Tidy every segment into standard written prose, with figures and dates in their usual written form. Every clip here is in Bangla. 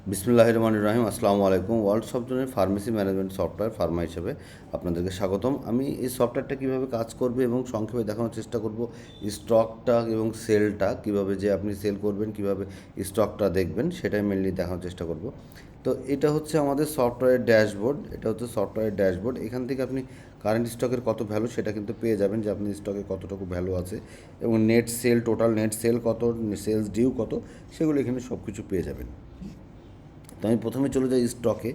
বিসমিল্লাহির রহমানির রহিম। আসসালামু আলাইকুম। World software pharmacy management software Pharma হিসেবে আপনাদেরকে স্বাগতম। আমি এই সফটওয়্যারটা কীভাবে কাজ করবে এবং সংক্ষেপে দেখানোর চেষ্টা করব। স্টকটা এবং সেলটা কীভাবে যে আপনি সেল করবেন, কীভাবে স্টকটা দেখবেন, সেটাই মেনলি দেখানোর চেষ্টা করব। তো এটা হচ্ছে আমাদের সফটওয়্যার ড্যাশবোর্ড। এটা হচ্ছে সফটওয়্যার ড্যাশবোর্ড। এখান থেকে আপনি কারেন্ট স্টকের কত ভ্যালু সেটা কিন্তু পেয়ে যাবেন, যে আপনি স্টকে কতটুকু ভ্যালু আছে এবং net sale, total net sale কত, সেলস ডিউ কত, সেগুলো এখানে সব কিছু পেয়ে যাবেন। তো আমি প্রথমে চলে যাই স্টকে।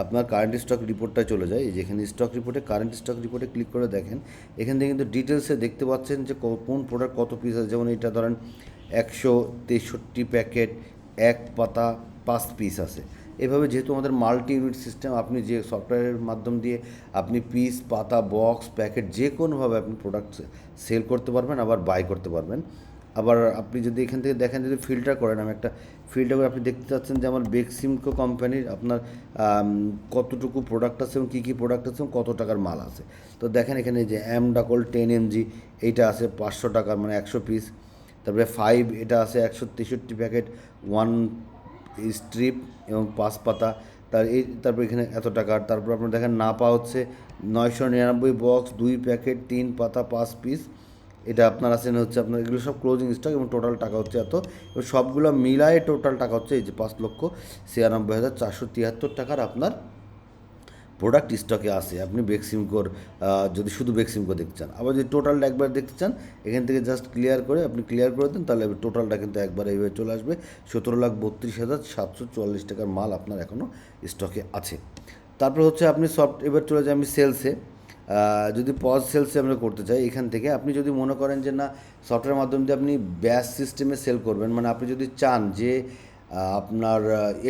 আপনার কারেন্ট স্টক রিপোর্টটায় চলে যায়। যেখানে স্টক রিপোর্টে, কারেন্ট স্টক রিপোর্টে ক্লিক করে দেখেন, এখান থেকে কিন্তু ডিটেলসে দেখতে পাচ্ছেন যে কোন প্রোডাক্ট কত পিস আছে। যেমন এটা ধরেন 163 প্যাকেট, এক পাতা 5 পিস আছে। এভাবে যেহেতু আমাদের মাল্টি ইউনিট সিস্টেম, আপনি যে সফটওয়্যারের মাধ্যম দিয়ে আপনি পিস, পাতা, বক্স, প্যাকেট যে কোনোভাবে আপনি প্রোডাক্ট সেল করতে পারবেন, আবার বাই করতে পারবেন। আবার আপনি যদি এখান থেকে দেখেন, যদি ফিল্টার করেন, আমি একটা ফিল্টার করে আপনি দেখতে চাচ্ছেন যে আমার বেক্সিমকো কোম্পানির আপনার কতটুকু প্রোডাক্ট আছে এবং কী কী প্রোডাক্ট আছে এবং কত টাকার মাল আছে। তো দেখেন এখানে যে ডাকল 10 mg, এইটা আছে 500 টাকার, মানে 100 পিস। তারপরে 5 এটা আছে 163 প্যাকেট, 1 স্ট্রিপ এবং 5 পাতা। তারপর এখানে এত টাকার। তারপর আপনার দেখেন নাপা হচ্ছে 999 বক্স, 2 প্যাকেট, 3 পাতা, 5 পিস। এটা আপনার আছেন হচ্ছে আপনার, এগুলো সব ক্লোজিং স্টক এবং টোটাল টাকা হচ্ছে এত। এবং সবগুলো মিলায়ে টোটাল টাকা হচ্ছে এই যে 5,96,473 টাকার আপনার প্রোডাক্ট স্টকে আসে। আপনি বেক্সিমকোর যদি শুধু বেক্সিমকো দেখতে চান, আবার যদি টোটালটা একবার দেখতে চান, এখান থেকে জাস্ট ক্লিয়ার করে আপনি ক্লিয়ার করে দেন, তাহলে টোটালটা কিন্তু একবার এইভাবে চলে আসবে। 17,32,744 টাকার মাল আপনার এখনও স্টকে আছে। তারপর হচ্ছে আপনি এবার চলে যাই আমি সেলসে। যদি পজ সেলসে আমরা করতে চাই, এখান থেকে আপনি যদি মনে করেন যে না, সফটওয়্যার মাধ্যম দিয়ে আপনি ব্যাচ সিস্টেমে সেল করবেন, মানে আপনি যদি চান যে আপনার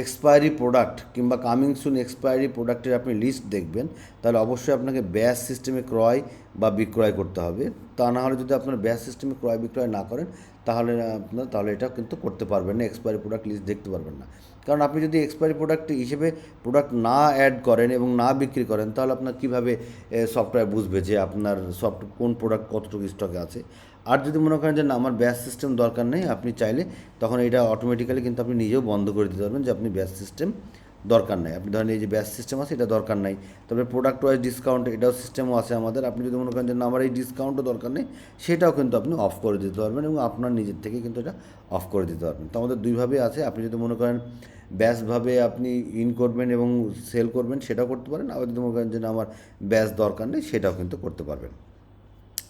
এক্সপায়ারি প্রোডাক্ট কিংবা কামিং সুন এক্সপায়ারি প্রোডাক্টের আপনি লিস্ট দেখবেন, তাহলে অবশ্যই আপনাকে ব্যাচ সিস্টেমে ক্রয় বা বিক্রয় করতে হবে। তা না হলে যদি আপনার ব্যাচ সিস্টেমে ক্রয় বিক্রয় না করেন, তাহলে এটা কিন্তু করতে পারবেন না, এক্সপায়ারি প্রোডাক্ট লিস্ট দেখতে পারবেন না। কারণ আপনি যদি এক্সপায়ারি প্রোডাক্ট হিসেবে প্রোডাক্ট না অ্যাড করেন এবং না বিক্রি করেন, তাহলে আপনার কীভাবে সফটওয়্যার বুঝবে যে আপনার কোন প্রোডাক্ট কতটুকু স্টকে আছে। আর যদি মনে করেন যে না, আমার ব্যাচ সিস্টেম দরকার নেই, আপনি চাইলে তখন এটা অটোমেটিক্যালি কিন্তু আপনি নিজেও বন্ধ করে দিতে পারবেন যে আপনি ব্যাচ সিস্টেম দরকার নাই। আপনি ধরেন এই যে ব্যাচ সিস্টেম আছে, এটা দরকার নাই। তবে প্রোডাক্ট ওয়াইজ ডিসকাউন্ট এটাও সিস্টেমও আছে আমাদের। আপনি যদি মনে করেন যে না, আমার এই ডিসকাউন্টও দরকার নেই, সেটাও কিন্তু আপনি অফ করে দিতে পারবেন এবং আপনার নিজের থেকে কিন্তু এটা অফ করে দিতে পারবেন। তো আমাদের দুইভাবে আছে। আপনি যদি মনে করেন ব্যাচভাবে আপনি ইন করবেন এবং সেল করবেন, সেটাও করতে পারেন। আবার যদি মনে করেন যে না, আমার ব্যাচ দরকার নেই, সেটাও কিন্তু করতে পারবেন।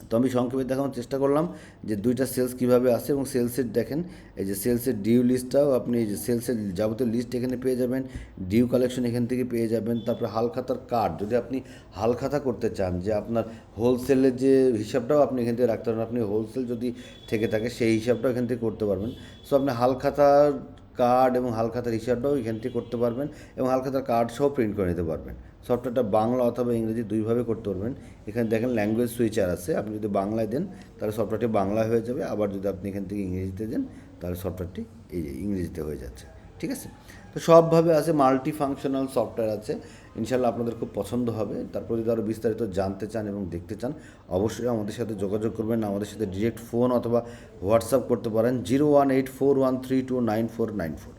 তো আমি সংক্ষেপে দেখানোর চেষ্টা করলাম যে দুইটা সেলস কীভাবে আসে এবং সেলসের দেখেন এই যে সেলসের ডিউ লিস্টটাও আপনি এই যে সেলসের যাবতীয় লিস্ট এখানে পেয়ে যাবেন, ডিউ কালেকশন এখান থেকে পেয়ে যাবেন। তারপরে হালখাতার কার্ড, যদি আপনি হালখাতা করতে চান যে আপনার হোলসেলের যে হিসাবটাও আপনি এখান থেকে রাখতে পারেন, আপনি হোলসেল যদি থেকে থাকে সেই হিসাবটাও এখান থেকে করতে পারবেন। সো আপনি হালখাতার কার্ড এবং হালখাতার হিসাবটাও এখান থেকে করতে পারবেন এবং হালখাতার কার্ড সহ প্রিন্ট করে নিতে পারবেন। সফটওয়্যারটা বাংলা অথবা ইংরেজি দুইভাবে করতে পারবেন। এখানে দেখেন ল্যাঙ্গুয়েজ সুইচার আছে, আপনি যদি বাংলায় দেন তাহলে সফটওয়্যারটি বাংলায় হয়ে যাবে, আবার যদি আপনি এখান থেকে ইংরেজিতে দেন তাহলে সফটওয়্যারটি এই যে ইংরেজিতে হয়ে যাচ্ছে। ঠিক আছে? তো সবভাবে আছে, মাল্টি ফাংশনাল সফটওয়্যার আছে। ইনশাল্লাহ আপনাদের খুব পছন্দ হবে। তারপর যদি আরও বিস্তারিত জানতে চান এবং দেখতে চান, অবশ্যই আমাদের সাথে যোগাযোগ করবেন। আমাদের সাথে ডিরেক্ট ফোন অথবা হোয়াটসঅ্যাপ করতে পারেন 01841329494।